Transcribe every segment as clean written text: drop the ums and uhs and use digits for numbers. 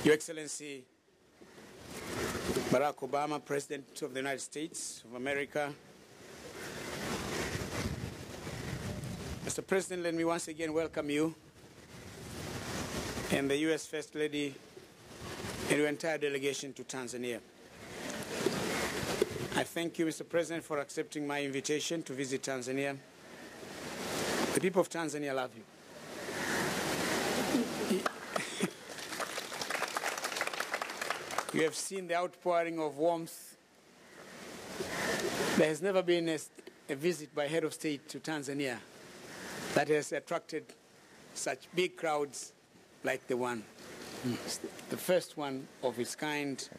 Your Excellency Barack Obama, President of the United States of America. Mr. President, let me once again welcome you and the U.S. First Lady and your entire delegation to Tanzania. I thank you, Mr. President, for accepting my invitation to visit Tanzania. The people of Tanzania love you. You have seen the outpouring of warmth. There has never been a visit by head of state to Tanzania that has attracted such big crowds like the one. The first one of its kind.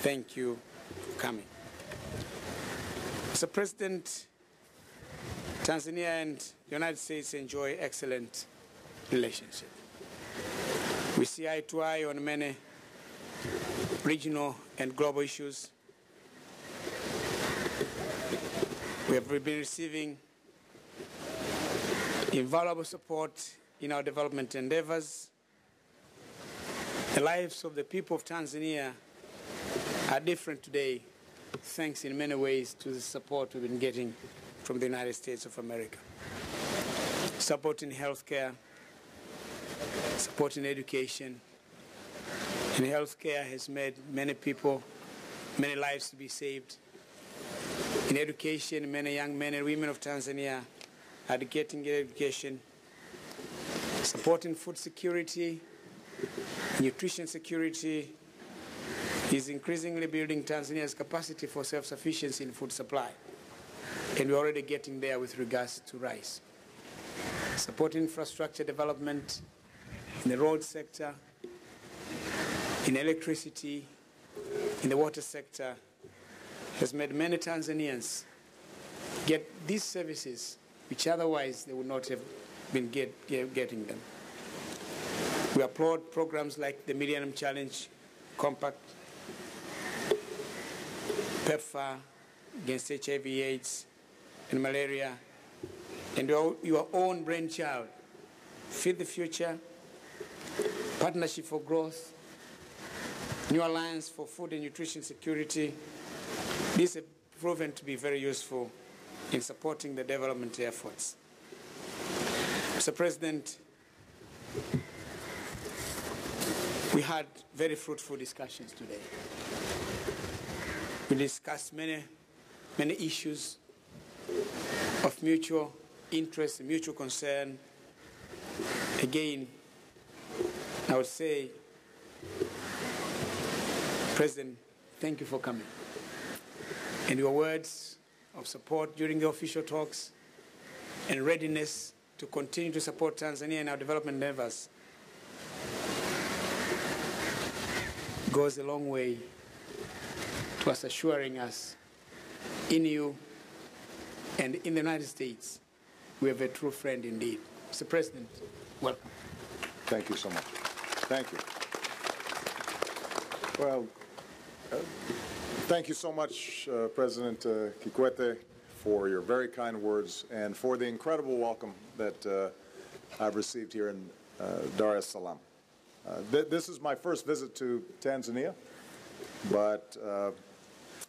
Thank you for coming. Mr. President, Tanzania and the United States enjoy excellent relationship. We see eye to eye on many regional and global issues. We have been receiving invaluable support in our development endeavors. The lives of the people of Tanzania are different today, thanks in many ways to the support we've been getting from the United States of America. Support in healthcare, support in education. And healthcare has made many people, many lives to be saved. In education, many young men and women of Tanzania are getting education. Supporting food security, nutrition security is increasingly building Tanzania's capacity for self-sufficiency in food supply. And we're already getting there with regards to rice. Supporting infrastructure development in the road sector, in electricity, in the water sector, has made many Tanzanians get these services which otherwise they would not have been getting them. We applaud programs like the Millennium Challenge Compact, PEPFAR against HIV/AIDS and malaria, and your own brainchild, Feed the Future, Partnership for Growth, New Alliance for Food and Nutrition Security. These have proven to be very useful in supporting the development efforts. Mr. President, we had very fruitful discussions today. We discussed many issues of mutual interest and mutual concern. Again, I would say, President, thank you for coming. And your words of support during the official talks and readiness to continue to support Tanzania in our development endeavors goes a long way to us assuring us in you and in the United States we have a true friend indeed. Mr. President, welcome. Thank you so much. Thank you. Well, thank you so much, President Kikwete, for your very kind words and for the incredible welcome that I've received here in Dar es Salaam. This is my first visit to Tanzania, but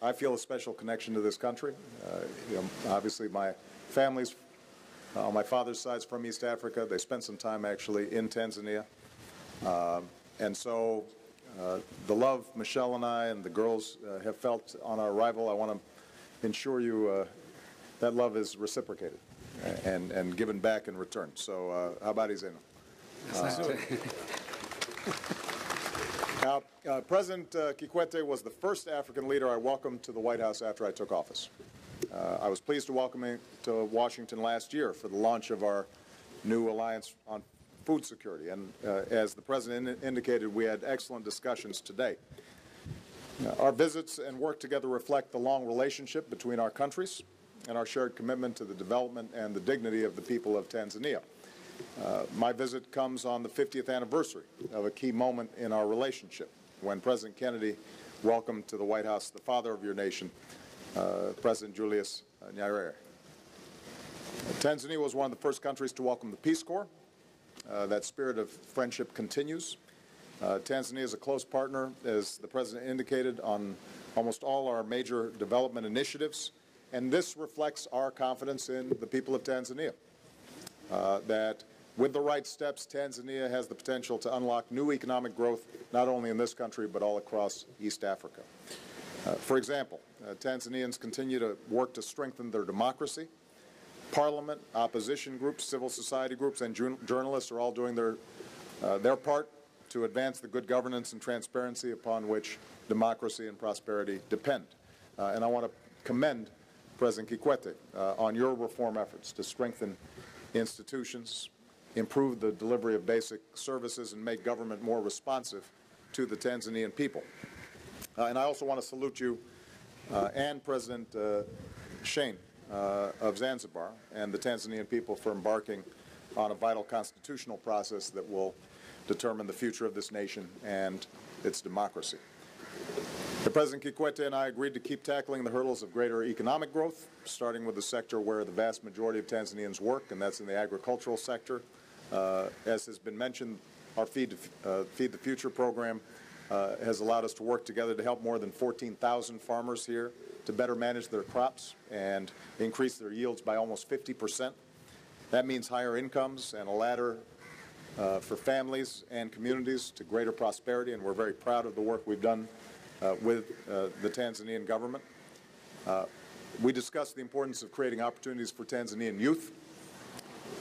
I feel a special connection to this country. Obviously, my family's on my father's side is from East Africa. They spent some time actually in Tanzania, and so the love Michelle and I and the girls have felt on our arrival, I want to ensure you that love is reciprocated and given back in return. So, habari zenu. Now, President Kikwete was the first African leader I welcomed to the White House after I took office. I was pleased to welcome him to Washington last year for the launch of our new alliance on food security. And as the President indicated, we had excellent discussions today. Our visits and work together reflect the long relationship between our countries and our shared commitment to the development and the dignity of the people of Tanzania. My visit comes on the 50th anniversary of a key moment in our relationship, when President Kennedy welcomed to the White House the father of your nation, President Julius Nyerere. Tanzania was one of the first countries to welcome the Peace Corps. That spirit of friendship continues. Tanzania is a close partner, as the President indicated, on almost all our major development initiatives, and this reflects our confidence in the people of Tanzania, that with the right steps, Tanzania has the potential to unlock new economic growth, not only in this country, but all across East Africa. For example, Tanzanians continue to work to strengthen their democracy. Parliament, opposition groups, civil society groups, and journalists are all doing their part to advance the good governance and transparency upon which democracy and prosperity depend. And I want to commend President Kikwete on your reform efforts to strengthen institutions, improve the delivery of basic services, and make government more responsive to the Tanzanian people. And I also want to salute you and President Shein of Zanzibar and the Tanzanian people for embarking on a vital constitutional process that will determine the future of this nation and its democracy. President Kikwete and I agreed to keep tackling the hurdles of greater economic growth, starting with the sector where the vast majority of Tanzanians work, and that's in the agricultural sector. As has been mentioned, our Feed the Future program has allowed us to work together to help more than 14,000 farmers here to better manage their crops and increase their yields by almost 50%. That means higher incomes and a ladder for families and communities to greater prosperity, and we're very proud of the work we've done with the Tanzanian government. We discussed the importance of creating opportunities for Tanzanian youth,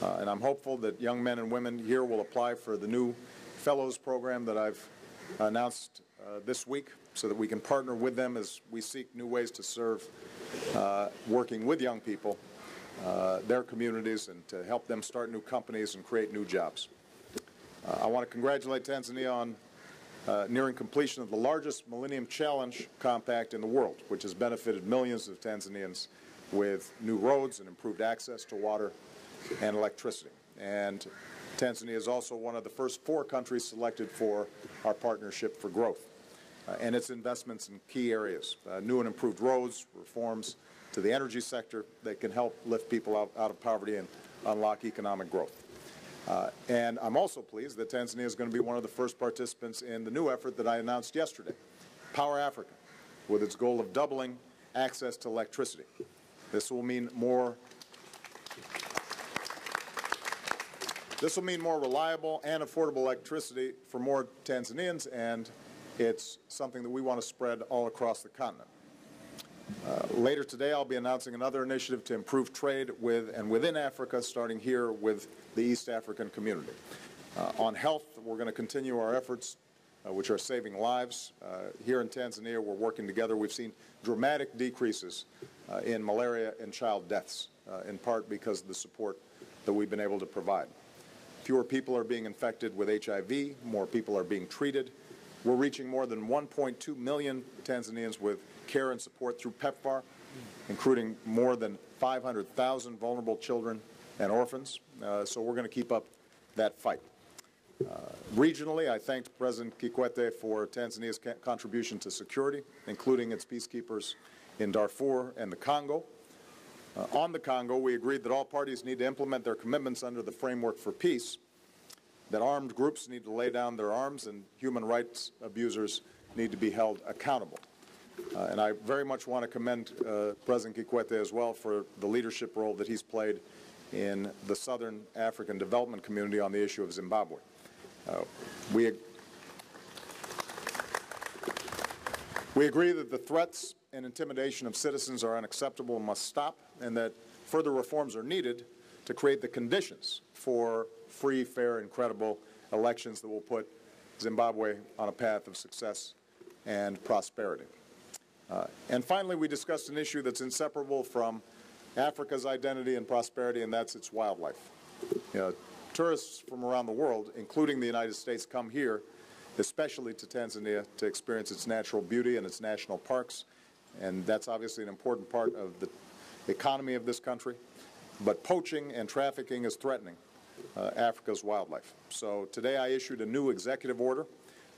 and I'm hopeful that young men and women here will apply for the new Fellows program that I've announced this week, so that we can partner with them as we seek new ways to serve working with young people, their communities, and to help them start new companies and create new jobs. I want to congratulate Tanzania on nearing completion of the largest Millennium Challenge compact in the world, which has benefited millions of Tanzanians with new roads and improved access to water and electricity. And Tanzania is also one of the first 4 countries selected for our Partnership for Growth and its investments in key areas, new and improved roads, reforms to the energy sector that can help lift people out of poverty and unlock economic growth. And I'm also pleased that Tanzania is going to be one of the first participants in the new effort that I announced yesterday, Power Africa, with its goal of doubling access to electricity. This will mean more reliable and affordable electricity for more Tanzanians, and it's something that we want to spread all across the continent. Later today, I'll be announcing another initiative to improve trade with and within Africa, starting here with the East African community. On health, we're going to continue our efforts, which are saving lives. Here in Tanzania, we're working together. We've seen dramatic decreases in malaria and child deaths, in part because of the support that we've been able to provide. Fewer people are being infected with HIV. More people are being treated. We're reaching more than 1.2 million Tanzanians with care and support through PEPFAR, including more than 500,000 vulnerable children and orphans. So we're going to keep up that fight. Regionally, I thanked President Kikwete for Tanzania's contribution to security, including its peacekeepers in Darfur and the Congo. On the Congo, we agreed that all parties need to implement their commitments under the Framework for Peace, that armed groups need to lay down their arms, and human rights abusers need to be held accountable. And I very much want to commend President Kikwete as well for the leadership role that he's played in the Southern African development community on the issue of Zimbabwe. We agree that the threats and intimidation of citizens are unacceptable and must stop, and that further reforms are needed to create the conditions for free, fair, and credible elections that will put Zimbabwe on a path of success and prosperity. And finally, we discussed an issue that's inseparable from Africa's identity and prosperity, and that's its wildlife. Tourists from around the world, including the United States, come here, especially to Tanzania, to experience its natural beauty and its national parks, and that's obviously an important part of the economy of this country. But poaching and trafficking is threatening Africa's wildlife. So today I issued a new executive order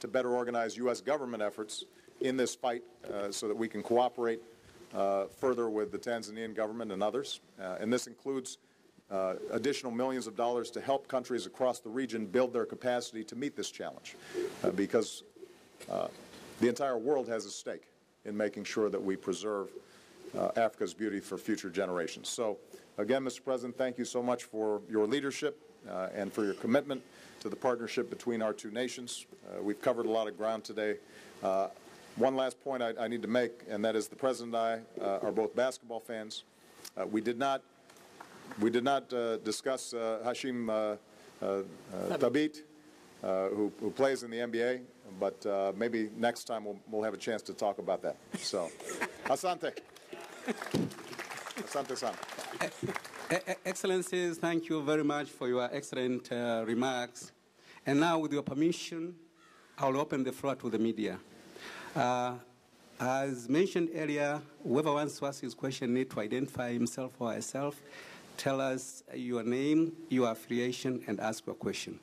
to better organize U.S. government efforts in this fight so that we can cooperate further with the Tanzanian government and others. And this includes additional millions of dollars to help countries across the region build their capacity to meet this challenge, because the entire world has a stake in making sure that we preserve Africa's beauty for future generations. So, again, Mr. President, thank you so much for your leadership and for your commitment to the partnership between our two nations. We've covered a lot of ground today. One last point I need to make, and that is the President and I are both basketball fans. We did not discuss Hashim Thabit, who plays in the NBA, but maybe next time we'll have a chance to talk about that. So, asante. Asante-san. Excellencies, thank you very much for your excellent remarks. And now, with your permission, I'll open the floor to the media. As mentioned earlier, whoever wants to ask his question needs to identify himself or herself, tell us your name, your affiliation, and ask your question.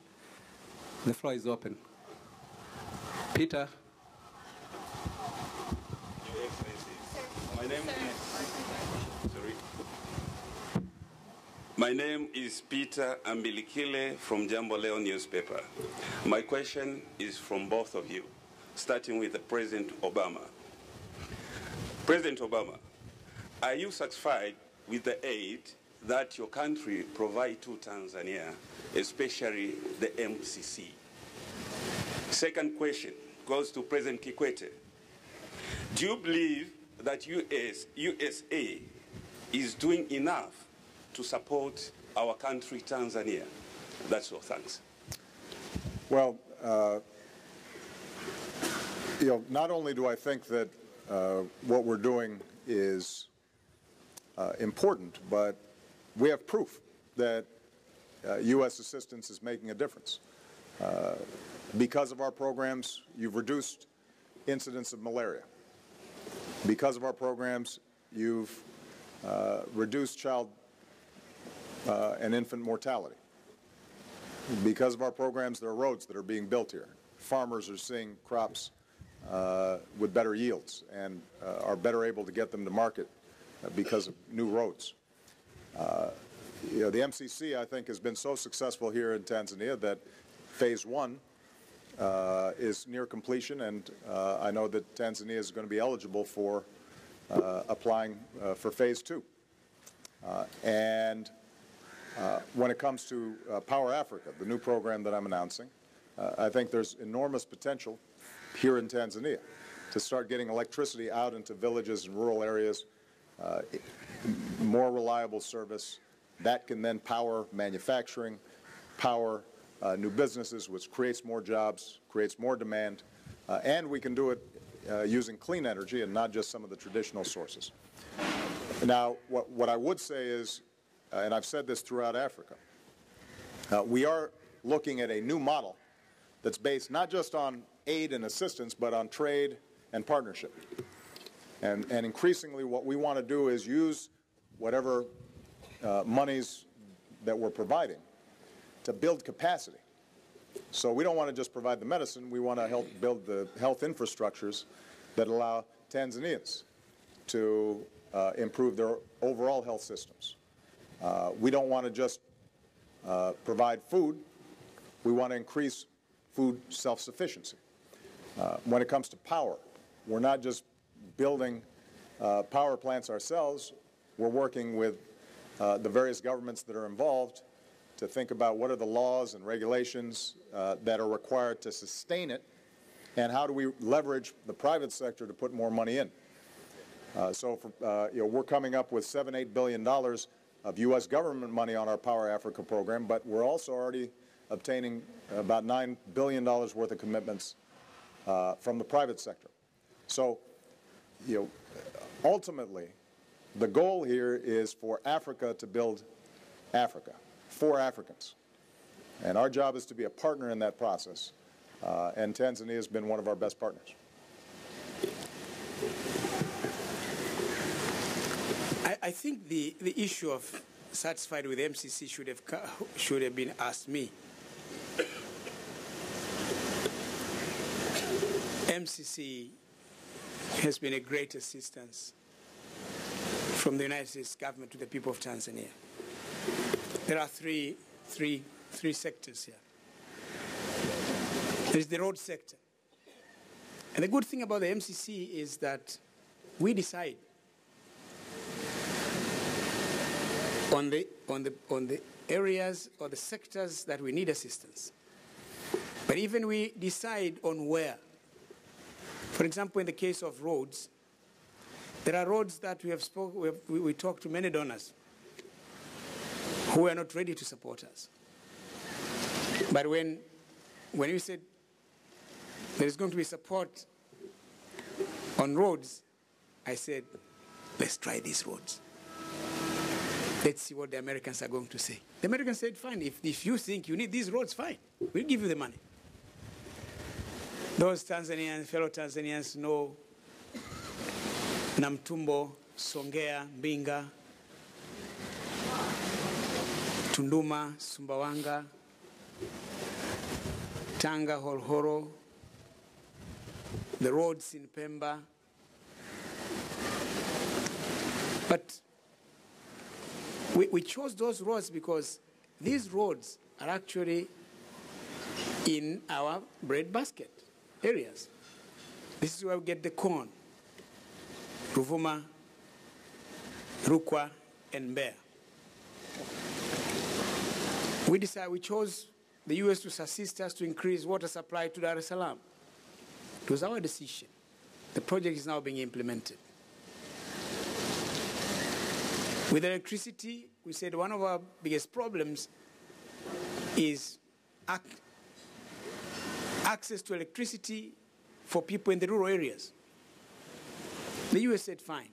The floor is open. Peter. Your Excellency, my name is Peter Ambilikile from Jambo Leo newspaper. My question is from both of you, starting with President Obama. President Obama, are you satisfied with the aid that your country provides to Tanzania, especially the MCC? Second question goes to President Kikwete. Do you believe that USA is doing enough to support our country, Tanzania? That's all. Thanks. Well, not only do I think that what we're doing is important, but we have proof that U.S. assistance is making a difference. Because of our programs, you've reduced incidence of malaria. Because of our programs, you've reduced child and infant mortality. Because of our programs, there are roads that are being built here. Farmers are seeing crops with better yields and are better able to get them to market because of new roads. The MCC, I think, has been so successful here in Tanzania that Phase 1 is near completion, and I know that Tanzania is going to be eligible for applying for Phase 2. When it comes to Power Africa, the new program that I'm announcing, I think there's enormous potential here in Tanzania to start getting electricity out into villages and rural areas, more reliable service that can then power manufacturing, power new businesses, which creates more jobs, creates more demand, and we can do it using clean energy and not just some of the traditional sources. Now, what I would say is, and I've said this throughout Africa, we are looking at a new model that's based not just on aid and assistance, but on trade and partnership. And increasingly what we want to do is use whatever monies that we're providing to build capacity. So we don't want to just provide the medicine, we want to help build the health infrastructures that allow Tanzanians to improve their overall health systems. We don't want to just provide food, we want to increase food self-sufficiency. When it comes to power, we're not just building power plants ourselves, we're working with the various governments that are involved to think about what are the laws and regulations that are required to sustain it, and how do we leverage the private sector to put more money in. We're coming up with $7–8 billion of U.S. government money on our Power Africa program, but we're also already obtaining about $9 billion worth of commitments from the private sector. So, ultimately, the goal here is for Africa to build Africa for Africans. And our job is to be a partner in that process. And Tanzania has been one of our best partners. I think the issue of satisfied with MCC should have been asked me. MCC has been a great assistance from the United States government to the people of Tanzania. there are three sectors here. There is the road sector. And the good thing about the MCC is that we decide on the areas or the sectors that we need assistance. But even we decide on where. For example, in the case of roads, there are roads that we talked to many donors who are not ready to support us. But when we said there is going to be support on roads, I said, let's try these roads. Let's see what the Americans are going to say. The Americans said, fine, if you think you need these roads, fine, we'll give you the money. Those Tanzanians, fellow Tanzanians know Namtumbo, Songea, Mbinga, Tunduma, Sumbawanga, Tanga, Holhoro, the roads in Pemba. But we chose those roads because these roads are actually in our breadbasket areas. This is where we get the corn, Ruvuma, Rukwa, and Mbeya. We chose the U.S. to assist us to increase water supply to Dar es Salaam. It was our decision. The project is now being implemented. With electricity, we said one of our biggest problems is access to electricity for people in the rural areas. The U.S. said, fine.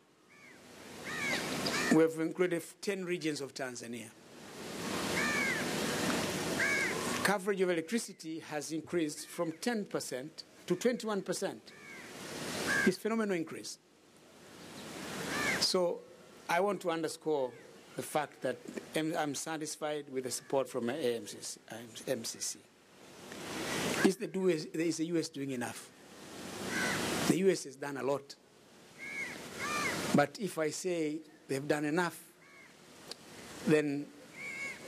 We have included 10 regions of Tanzania. Coverage of electricity has increased from 10% to 21%. It's a phenomenal increase. So I want to underscore the fact that I'm satisfied with the support from MCC. Is the U.S. doing enough? The U.S. has done a lot. But if I say they've done enough, then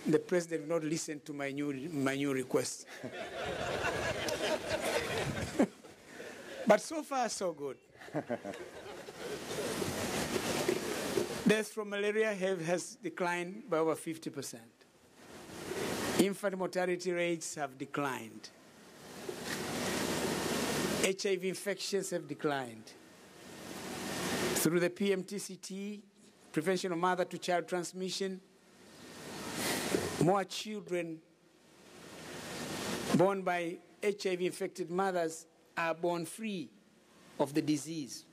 the president will not listen to my new request. But so far, so good. Deaths from malaria has declined by over 50%. Infant mortality rates have declined. HIV infections have declined. Through the PMTCT, prevention of mother-to-child transmission, more children born by HIV-infected mothers are born free of the disease.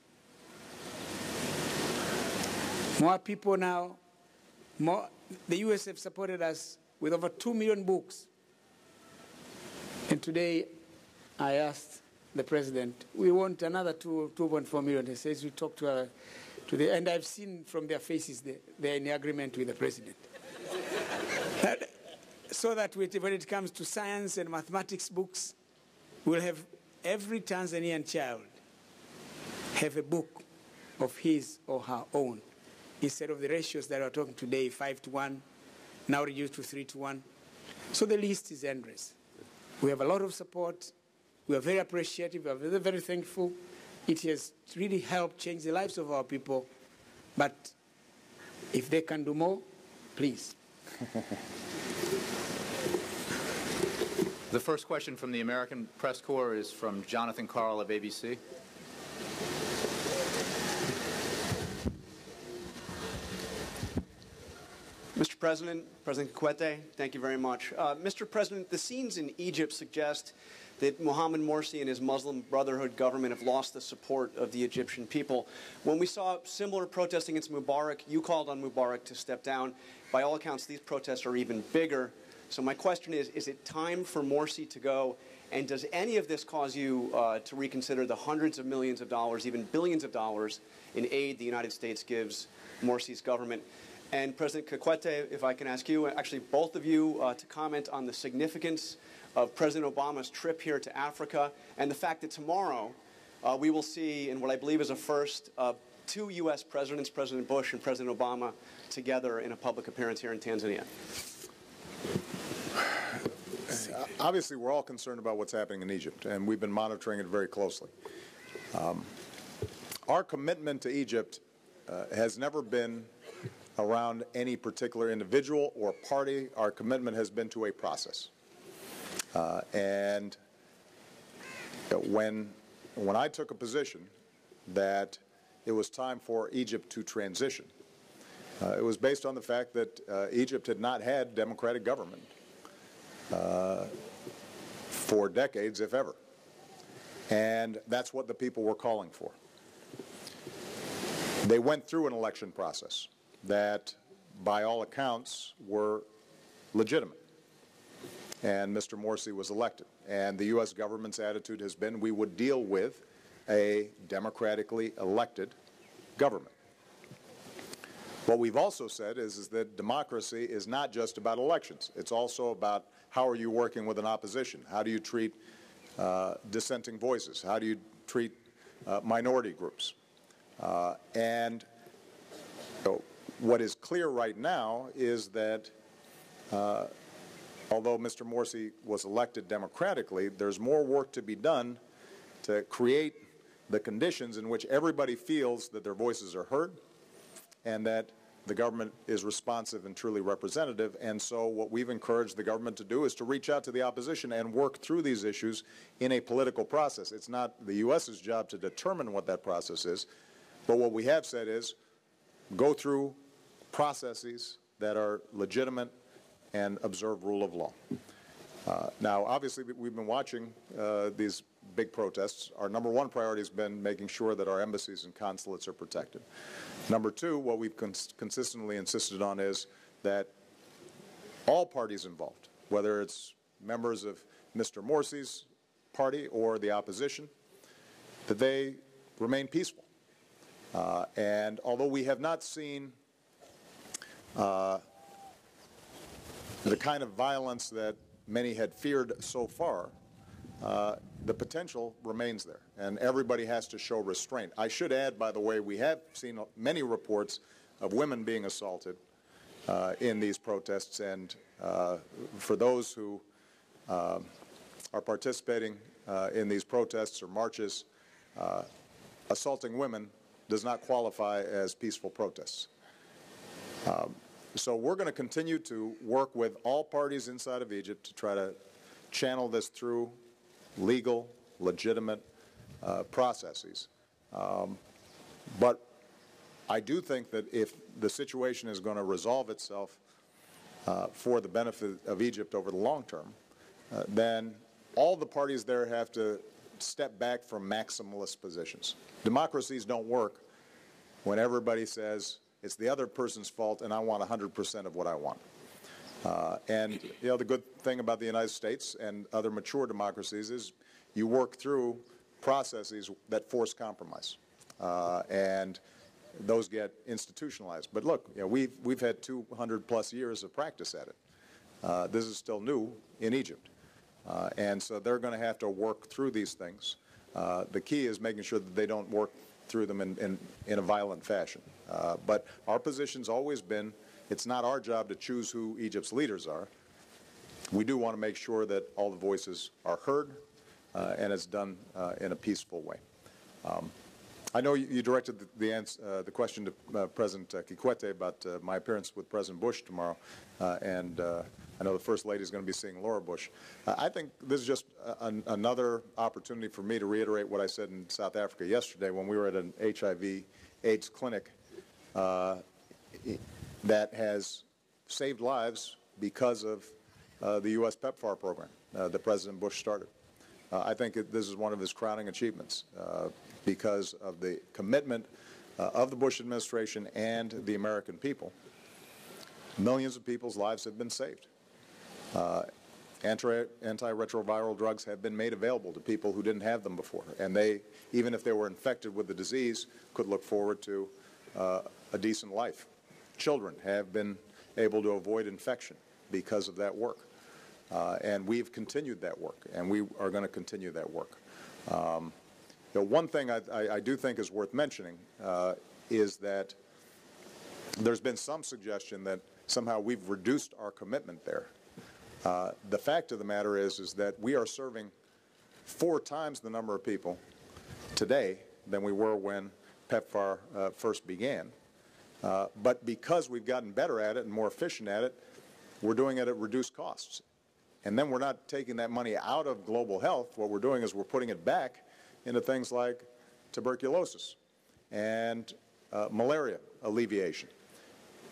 More people now, the U.S. have supported us with over 2 million books. And today, I asked the president, we want another 2.4 million. He says we talk to and I've seen from their faces they're in agreement with the president. So that when it comes to science and mathematics books, we'll have every Tanzanian child have a book of his or her own, instead of the ratios that are talking today, 5:1, now reduced to 3:1. So the list is endless. We have a lot of support. We are very appreciative. We are very, very thankful. It has really helped change the lives of our people. But if they can do more, please. The first question from the American Press Corps is from Jonathan Karl of ABC. Mr. President, President Kikwete, thank you very much. Mr. President, the scenes in Egypt suggest that Mohammed Morsi and his Muslim Brotherhood government have lost the support of the Egyptian people. When we saw similar protests against Mubarak, you called on Mubarak to step down. By all accounts, these protests are even bigger. So my question is it time for Morsi to go? And does any of this cause you to reconsider the hundreds of millions of dollars, even billions of dollars in aid the United States gives Morsi's government? And President Kikwete, if I can ask you, actually both of you, to comment on the significance of President Obama's trip here to Africa and the fact that tomorrow we will see, in what I believe is a first, 2 U.S. presidents, President Bush and President Obama, together in a public appearance here in Tanzania. Obviously, we're all concerned about what's happening in Egypt, and we've been monitoring it very closely. Our commitment to Egypt has never been around any particular individual or party. Our commitment has been to a process. And when I took a position that it was time for Egypt to transition, it was based on the fact that Egypt had not had democratic government for decades, if ever. And that's what the people were calling for. They went through an election process that, by all accounts, were legitimate. And Mr. Morsi was elected. And the U.S. government's attitude has been we would deal with a democratically elected government. What we've also said is that democracy is not just about elections. It's also about how are you working with an opposition? How do you treat dissenting voices? How do you treat minority groups? And what is clear right now is that although Mr. Morsi was elected democratically, there's more work to be done to create the conditions in which everybody feels that their voices are heard and that the government is responsive and truly representative. And so what we've encouraged the government to do is to reach out to the opposition and work through these issues in a political process. It's not the U.S.'s job to determine what that process is, but what we have said is go through processes that are legitimate and observe rule of law. Now, obviously, we've been watching these big protests. Our number one priority has been making sure that our embassies and consulates are protected. Number two, what we've consistently insisted on is that all parties involved, whether it's members of Mr. Morsi's party or the opposition, that they remain peaceful. And although we have not seen the kind of violence that many had feared so far, the potential remains there, and everybody has to show restraint. I should add, by the way, we have seen many reports of women being assaulted in these protests, and for those who are participating in these protests or marches, assaulting women does not qualify as peaceful protests. So we're going to continue to work with all parties inside of Egypt to try to channel this through legal, legitimate processes. But I do think that if the situation is going to resolve itself for the benefit of Egypt over the long term, then all the parties there have to step back from maximalist positions. Democracies don't work when everybody says, it's the other person's fault, and I want 100% of what I want. And you know, the good thing about the United States and other mature democracies is you work through processes that force compromise, and those get institutionalized. But look, you know, we've had 200+ years of practice at it. This is still new in Egypt, and so they're going to have to work through these things. The key is making sure that they don't work through them in a violent fashion. But our position's always been, it's not our job to choose who Egypt's leaders are. We do want to make sure that all the voices are heard, and it's done in a peaceful way. I know you directed the question to President Kikwete about my appearance with President Bush tomorrow, and I know the First Lady is going to be seeing Laura Bush. I think this is just another opportunity for me to reiterate what I said in South Africa yesterday when we were at an HIV/AIDS clinic that has saved lives because of the U.S. PEPFAR program that President Bush started. I think this is one of his crowning achievements because of the commitment of the Bush administration and the American people. Millions of people's lives have been saved. Antiretroviral drugs have been made available to people who didn't have them before, and they, even if they were infected with the disease, could look forward to a decent life. Children have been able to avoid infection because of that work, and we've continued that work, and we are going to continue that work. One thing I do think is worth mentioning is that there's been some suggestion that somehow we've reduced our commitment there. The fact of the matter is that we are serving 4 times the number of people today than we were when PEPFAR first began. But because we've gotten better at it and more efficient at it, we're doing it at reduced costs. And then we're not taking that money out of global health. What we're doing is we're putting it back into things like tuberculosis and malaria alleviation,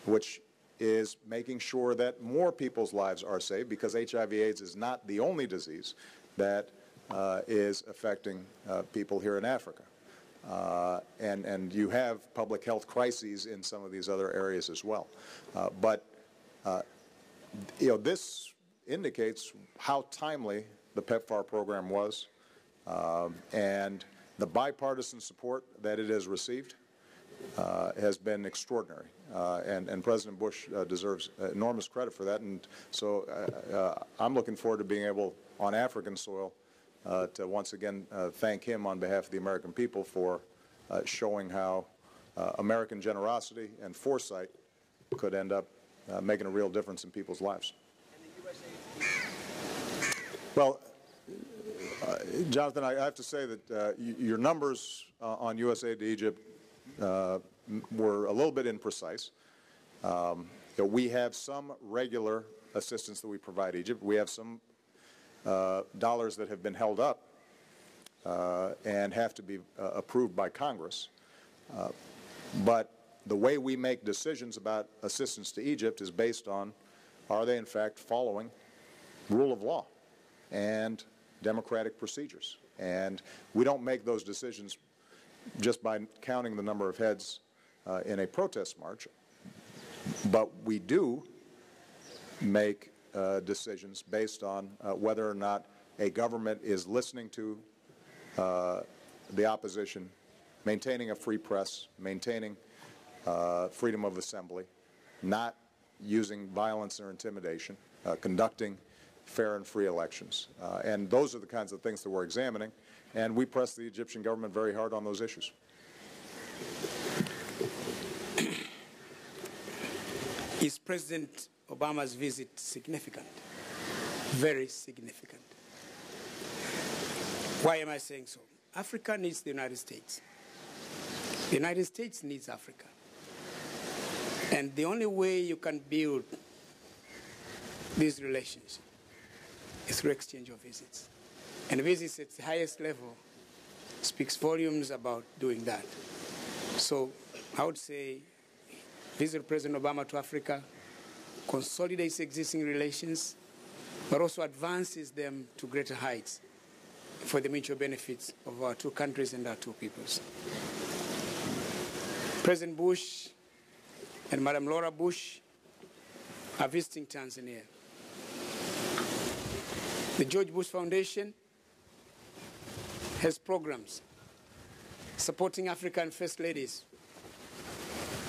which is making sure that more people's lives are saved, because HIV/AIDS is not the only disease that is affecting people here in Africa. And you have public health crises in some of these other areas as well. But this indicates how timely the PEPFAR program was, and the bipartisan support that it has received has been extraordinary. And President Bush deserves enormous credit for that. And so I'm looking forward to being able, on African soil, to once again thank him on behalf of the American people for showing how American generosity and foresight could end up making a real difference in people's lives. Well, Jonathan, I have to say that your numbers on USAID to Egypt were a little bit imprecise. We have some regular assistance that we provide Egypt. We have some dollars that have been held up and have to be approved by Congress. But the way we make decisions about assistance to Egypt is based on, are they in fact following rule of law and democratic procedures? And we don't make those decisions just by counting the number of heads in a protest march, but we do make decisions based on whether or not a government is listening to the opposition, maintaining a free press, maintaining freedom of assembly, not using violence or intimidation, conducting fair and free elections. And those are the kinds of things that we're examining, and we press the Egyptian government very hard on those issues. Is President Obama's visit significant? Very significant. Why am I saying so? Africa needs the United States. The United States needs Africa. And the only way you can build these relations is through exchange of visits. And visits at the highest level speaks volumes about doing that. So I would say visit President Obama to Africa consolidates existing relations, but also advances them to greater heights for the mutual benefits of our two countries and our two peoples. President Bush and Madam Laura Bush are visiting Tanzania. The George Bush Foundation has programs supporting African First Ladies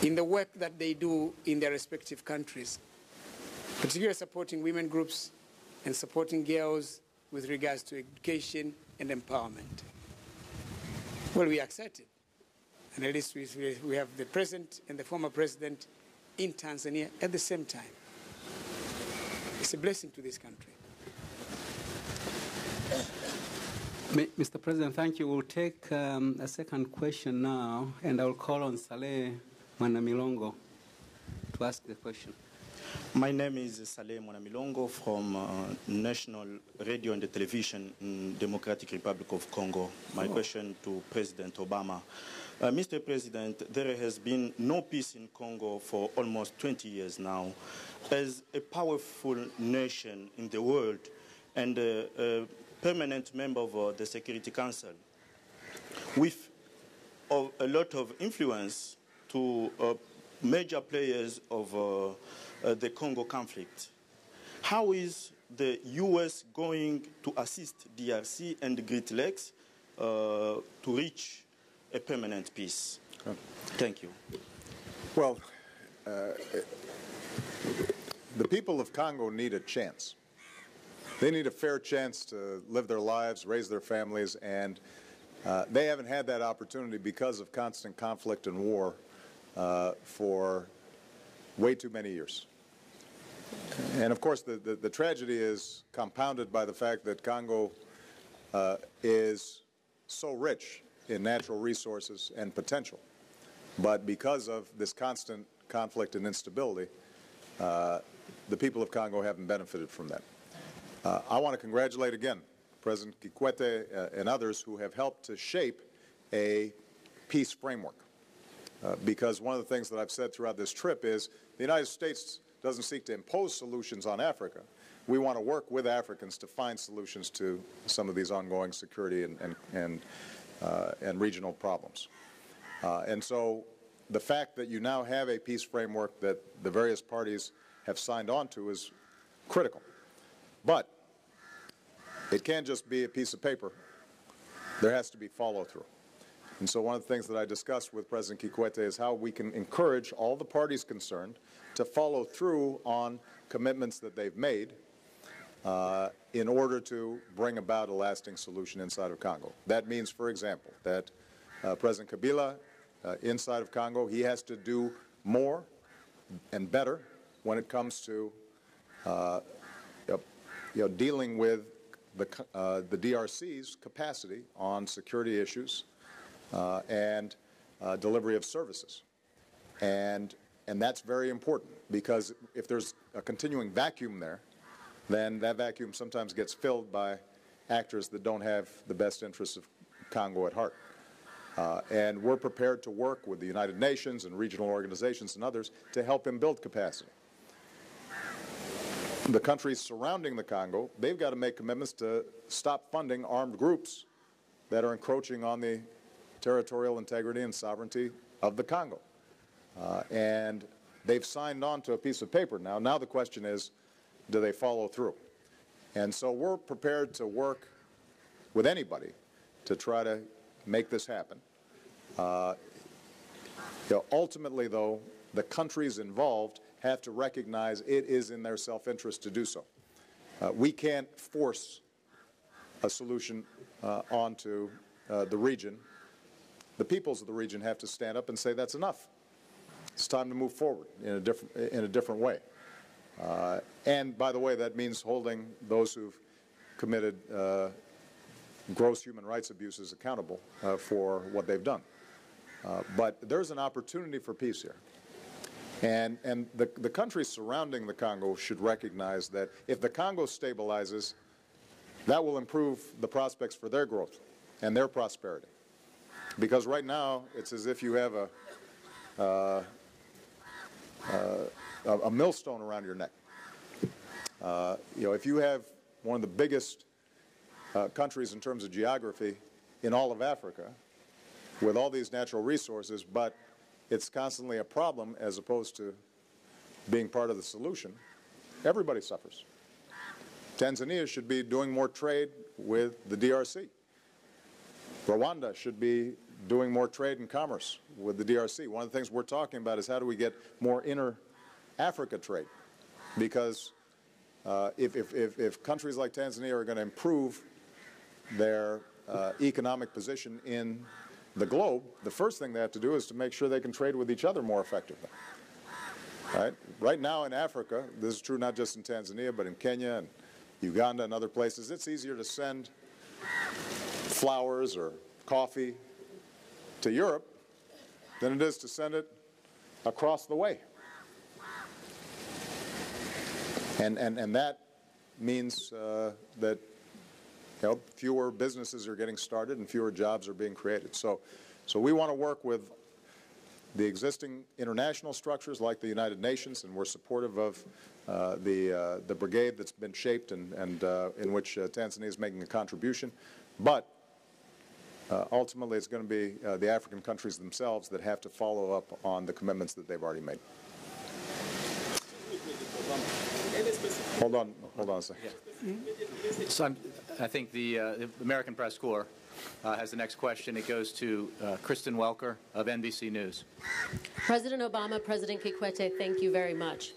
in the work that they do in their respective countries, particularly supporting women groups and supporting girls with regards to education and empowerment. Well, we are excited. And at least we have the present and the former president in Tanzania at the same time. It's a blessing to this country. Mr. President, thank you. We'll take a second question now, and I'll call on Saleh Mwanamilongo to ask the question. My name is Saleh Mwanamilongo from National Radio and Television in Democratic Republic of Congo. My question to President Obama. Mr. President, there has been no peace in Congo for almost 20 years now. As a powerful nation in the world and a permanent member of the Security Council, with a lot of influence to major players of the Congo conflict, how is the U.S. going to assist DRC and Great Lakes to reach a permanent peace? Okay. Thank you. Well, the people of Congo need a chance. They need a fair chance to live their lives, raise their families, and they haven't had that opportunity because of constant conflict and war for way too many years. And of course, the tragedy is compounded by the fact that Congo is so rich in natural resources and potential. But because of this constant conflict and instability, the people of Congo haven't benefited from that. I want to congratulate again President Kikwete and others who have helped to shape a peace framework. Because one of the things that I've said throughout this trip is the United States doesn't seek to impose solutions on Africa. We want to work with Africans to find solutions to some of these ongoing security and regional problems. And so the fact that you now have a peace framework that the various parties have signed on to is critical. But it can't just be a piece of paper. There has to be follow-through. And so one of the things that I discussed with President Kikwete is how we can encourage all the parties concerned to follow through on commitments that they've made in order to bring about a lasting solution inside of Congo. That means, for example, that President Kabila inside of Congo, he has to do more and better when it comes to dealing with the DRC's capacity on security issues and delivery of services. And that's very important, because if there's a continuing vacuum there, then that vacuum sometimes gets filled by actors that don't have the best interests of Congo at heart. And we're prepared to work with the United Nations and regional organizations and others to help him build capacity. The countries surrounding the Congo, they've got to make commitments to stop funding armed groups that are encroaching on the territorial integrity and sovereignty of the Congo. And they've signed on to a piece of paper now. Now the question is, do they follow through? And so we're prepared to work with anybody to try to make this happen. Ultimately, though, the countries involved have to recognize it is in their self-interest to do so. We can't force a solution onto the region. The peoples of the region have to stand up and say that's enough. It's time to move forward in a different way. And by the way, that means holding those who've committed gross human rights abuses accountable for what they've done. But there's an opportunity for peace here. And the countries surrounding the Congo should recognize that if the Congo stabilizes, that will improve the prospects for their growth and their prosperity. Because right now, it's as if you have a millstone around your neck. If you have one of the biggest countries in terms of geography in all of Africa, with all these natural resources, but it's constantly a problem as opposed to being part of the solution, everybody suffers. Tanzania should be doing more trade with the DRC. Rwanda should be doing more trade and commerce with the DRC. One of the things we're talking about is how do we get more inter-Africa trade? Because if countries like Tanzania are going to improve their economic position in the globe, the first thing they have to do is to make sure they can trade with each other more effectively. Right now in Africa, this is true not just in Tanzania, but in Kenya and Uganda and other places, it's easier to send flowers or coffee to Europe than it is to send it across the way. And that means that fewer businesses are getting started and fewer jobs are being created. So we want to work with the existing international structures like the United Nations, and we're supportive of the brigade that's been shaped and in which Tanzania is making a contribution. But ultimately, it's going to be the African countries themselves that have to follow up on the commitments that they've already made. Hold on a second. Yeah. So I think the American Press Corps has the next question. It goes to Kristen Welker of NBC News. President Obama, President Kikwete, thank you very much.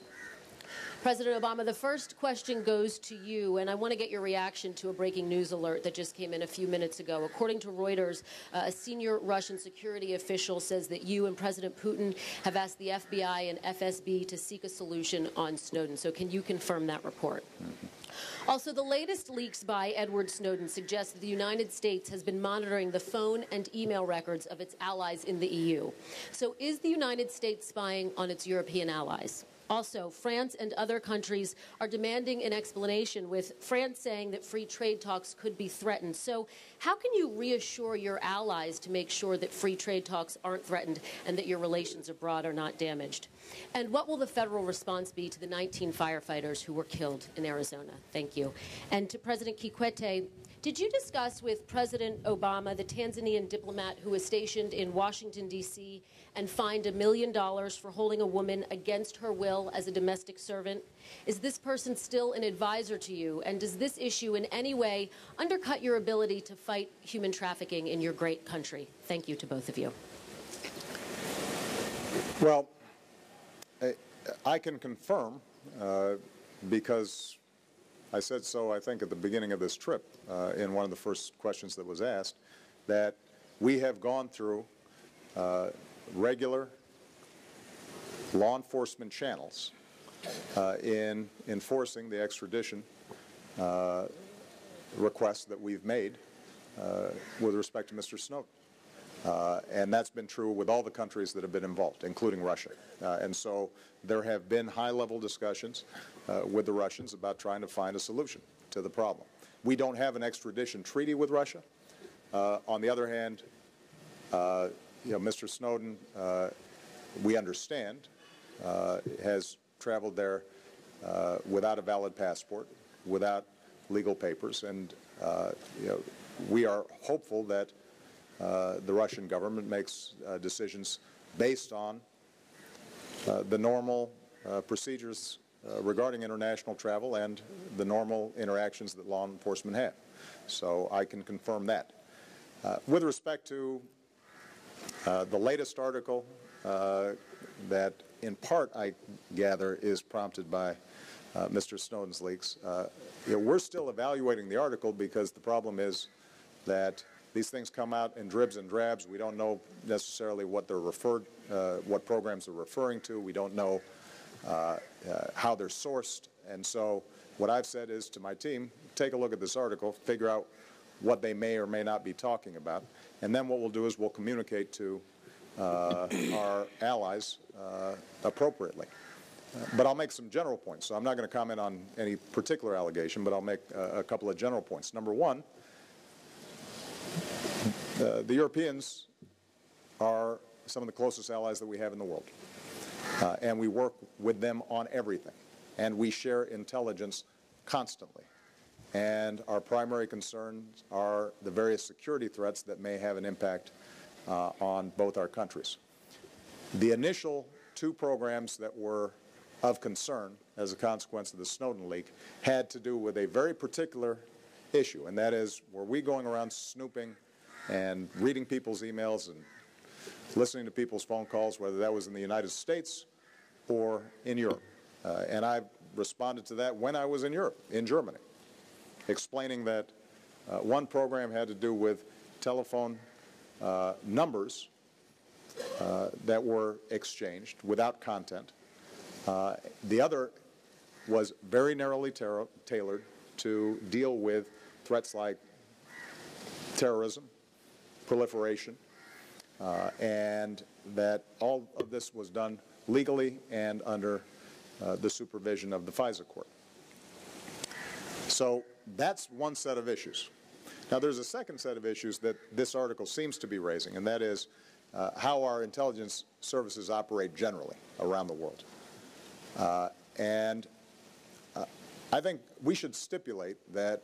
President Obama, the first question goes to you, and I want to get your reaction to a breaking news alert that just came in a few minutes ago. According to Reuters, a senior Russian security official says that you and President Putin have asked the FBI and FSB to seek a solution on Snowden. So can you confirm that report? Also, the latest leaks by Edward Snowden suggest that the United States has been monitoring the phone and email records of its allies in the EU. So is the United States spying on its European allies? Also, France and other countries are demanding an explanation, with France saying that free trade talks could be threatened. So how can you reassure your allies to make sure that free trade talks aren't threatened and that your relations abroad are not damaged? And what will the federal response be to the 19 firefighters who were killed in Arizona? Thank you. And to President Kikwete, did you discuss with President Obama the Tanzanian diplomat who was stationed in Washington, D.C. and fined $1 million for holding a woman against her will as a domestic servant? Is this person still an advisor to you? And does this issue in any way undercut your ability to fight human trafficking in your great country? Thank you to both of you. Well, I can confirm, because I said so, I think, at the beginning of this trip, in one of the first questions that was asked, that we have gone through regular law enforcement channels in enforcing the extradition requests that we've made with respect to Mr. Snowden. And that's been true with all the countries that have been involved, including Russia. And so there have been high-level discussions with the Russians about trying to find a solution to the problem. We don't have an extradition treaty with Russia. On the other hand, Mr. Snowden, we understand, has traveled there without a valid passport, without legal papers, and we are hopeful that the Russian government makes decisions based on the normal procedures regarding international travel and the normal interactions that law enforcement have. So I can confirm that. With respect to the latest article that in part, I gather, is prompted by Mr. Snowden's leaks, we're still evaluating the article because the problem is that these things come out in dribs and drabs. We don't know necessarily what they're what programs they're referring to. We don't know how they're sourced. And so what I've said is to my team, take a look at this article, figure out what they may or may not be talking about, and then what we'll do is we'll communicate to our allies appropriately. But I'll make some general points. So I'm not going to comment on any particular allegation, but I'll make a couple of general points. Number one, the Europeans are some of the closest allies that we have in the world, and we work with them on everything, and we share intelligence constantly, and our primary concerns are the various security threats that may have an impact on both our countries. The initial two programs that were of concern as a consequence of the Snowden leak had to do with a very particular issue, and that is, were we going around snooping and reading people's emails and listening to people's phone calls, whether that was in the United States or in Europe. And I responded to that when I was in Europe, in Germany, explaining that one program had to do with telephone numbers that were exchanged without content. The other was very narrowly tailored to deal with threats like terrorism, proliferation, and that all of this was done legally and under the supervision of the FISA court. So that's one set of issues. Now there's a second set of issues that this article seems to be raising, and that is how our intelligence services operate generally around the world. I think we should stipulate that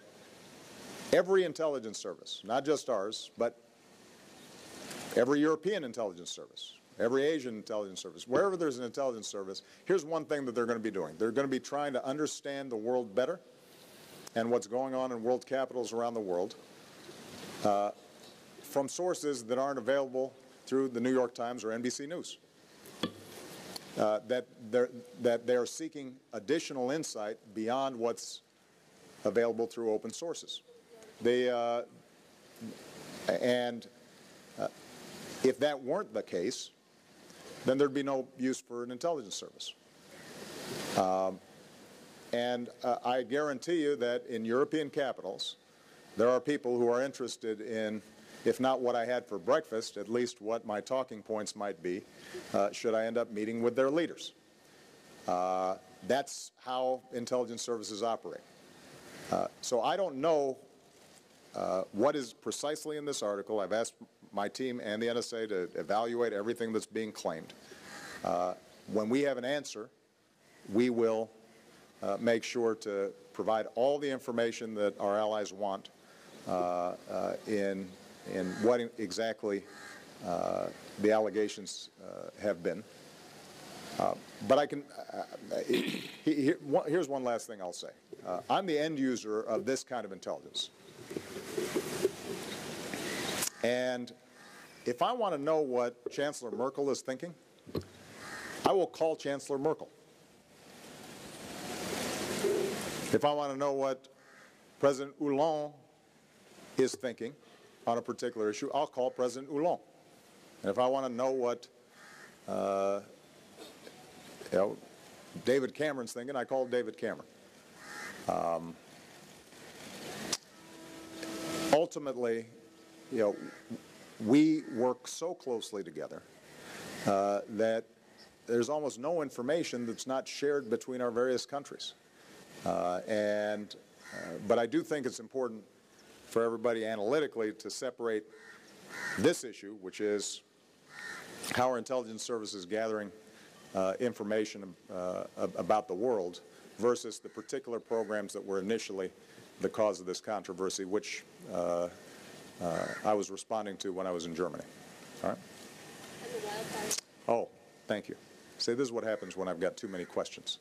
every intelligence service, not just ours, but every European intelligence service, every Asian intelligence service, wherever there's an intelligence service, here's one thing that they're going to be doing. They're going to be trying to understand the world better and what's going on in world capitals around the world from sources that aren't available through the New York Times or NBC News. that they're seeking additional insight beyond what's available through open sources. If that weren't the case, then there'd be no use for an intelligence service. I guarantee you that in European capitals, there are people who are interested in, if not what I had for breakfast, at least what my talking points might be, should I end up meeting with their leaders. That's how intelligence services operate. So I don't know what is precisely in this article. I've asked my team and the NSA to evaluate everything that's being claimed. When we have an answer, we will make sure to provide all the information that our allies want in what exactly the allegations have been. But I can, here's one last thing I'll say. I'm the end user of this kind of intelligence. And if I want to know what Chancellor Merkel is thinking, I will call Chancellor Merkel. If I want to know what President Hollande is thinking on a particular issue, I'll call President Hollande. And if I want to know what David Cameron's thinking, I call David Cameron. Ultimately, we work so closely together that there's almost no information that's not shared between our various countries. But I do think it's important for everybody analytically to separate this issue, which is how our intelligence service is gathering information about the world, versus the particular programs that were initially the cause of this controversy, which I was responding to when I was in Germany. All right? Oh, thank you. See, this is what happens when I've got too many questions.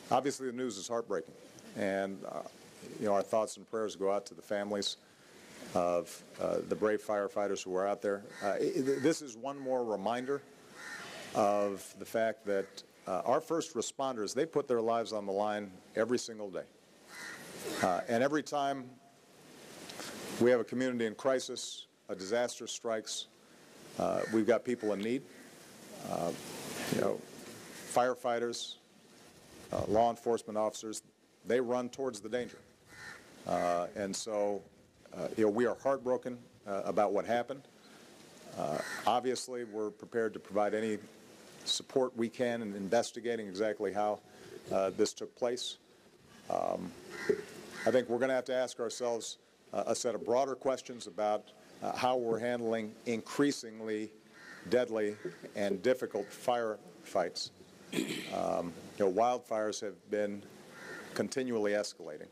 Obviously, the news is heartbreaking, and our thoughts and prayers go out to the families of the brave firefighters who are out there. This is one more reminder of the fact that our first responders, they put their lives on the line every single day. And every time we have a community in crisis, a disaster strikes, we've got people in need. Firefighters, law enforcement officers, they run towards the danger. And so, we are heartbroken about what happened. Obviously, we're prepared to provide any support we can in investigating exactly how this took place. I think we're going to have to ask ourselves a set of broader questions about how we're handling increasingly deadly and difficult firefights. Wildfires have been continually escalating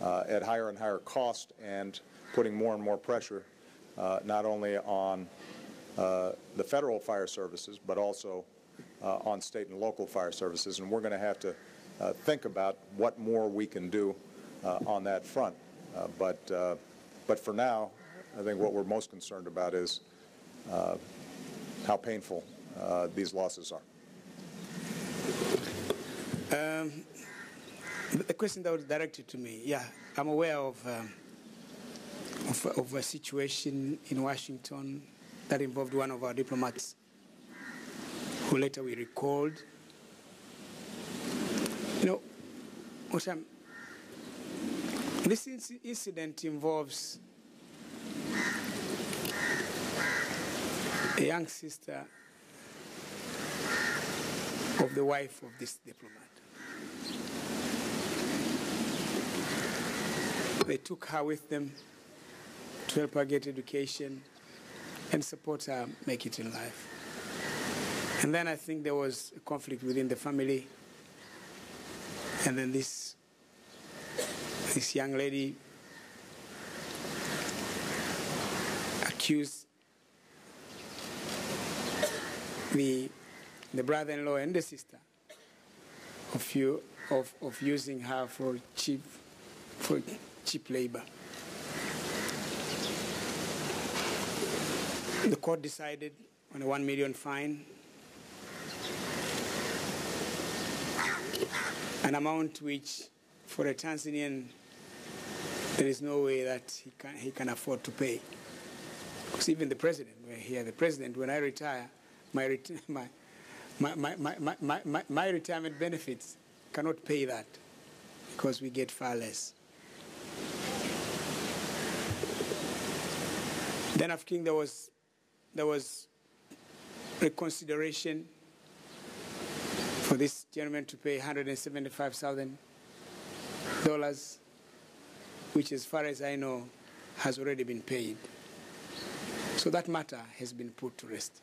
at higher and higher cost and putting more and more pressure not only on the federal fire services but also on state and local fire services, and we're going to have to think about what more we can do on that front. But for now, I think what we're most concerned about is how painful these losses are. The question that was directed to me, yeah, I'm aware of a situation in Washington that involved one of our diplomats who later we recalled. This incident involves a young sister of the wife of this diplomat. They took her with them to help her get education and support her make it in life. And then I think there was a conflict within the family, and then this young lady accused the brother-in-law and the sister of using her for cheap labor. The court decided on a $1 million fine, an amount which, for a Tanzanian, there is no way that he can afford to pay. Because even the president, we're here, the president, when I retire, my retirement benefits cannot pay that because we get far less. Then I think there was reconsideration for this gentleman to pay $175,000, which, as far as I know, has already been paid. So that matter has been put to rest.